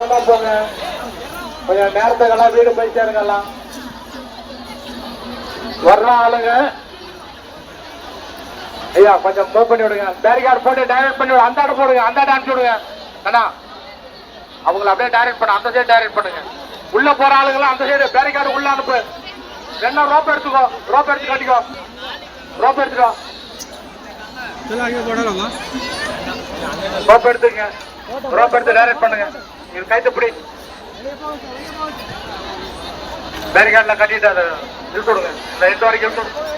போங்க. கொஞ்சம் நேரத்துக்கெல்லாம் வீடு போய் சேருங்கலாம். வர்ற ஆளுங்க ஐயா கொஞ்சம் மூவ் பண்ணி விடுங்க. பேரிகார்டு போட்டு டைரக்ட் பண்ணி விடுங்க. அந்த இடம் போடுங்க, அந்த இடம் அனுப்பிச்சு விடுங்க. அண்ணா அவங்களை அப்படியே டைரக்ட் பண்ண, அந்த சைடு டைரக்ட் பண்ணுங்க. உள்ள போற ஆளுங்களாம் அந்த சைடு பேரிகார்டு உள்ள அனுப்பு. என்ன ரோப் எடுத்துக்கோ, ரோப் எடுத்து கட்டிக்கோ, ரோப் எடுத்துக்கோ, ரோப் எடுத்துங்க, ரோப் எடுத்து டைரக்ட் பண்ணுங்க. இது கைத்து பிடி பேரிகார்ட்ல கட்டிட்டு அதை இழுத்து விடுங்க. இந்த எட்டு வரைக்கும் இழுத்து விடுங்க.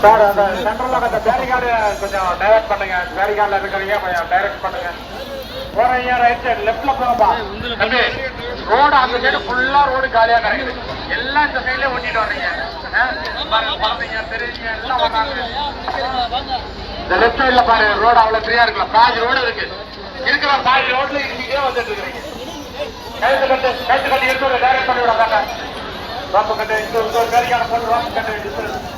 சார் அந்த சென்ட்ரல் அந்த பேரிகார்டு கொஞ்சம் டைரக்ட் பண்ணுங்க. பேரிகார்டில் இருக்கிறீங்க கொஞ்சம் டைரக்ட் பண்ணுங்க. போறீங்க ரைட் சைடு லெஃப்ட்ல போங்கப்பா. ரோடு அந்த சைடு ஃபுல்லா ரோடு காலியா கிடைக்குது. எல்லாம் இந்த சைட்ல ஓட்டிட்டு வர்றீங்க. பாப்பீங்க தெரியுங்க எல்லாம் வர்றாங்க. இந்த லெஃப்ட் சைட்ல பாரு ரோடு அவ்வளவு ஃப்ரீயா இருக்குல்ல. பாதி ரோடு இருக்கு. இருக்கிற பாதி ரோட்ல இங்கே வந்துட்டு இருக்கிறீங்க. கைத்து கட்டி எடுத்து டைரக்ட் பண்ணி விடாங்க. ரோப்பு கட்டு பேரிகார்டு போட்டு ரோப்பு கட்டு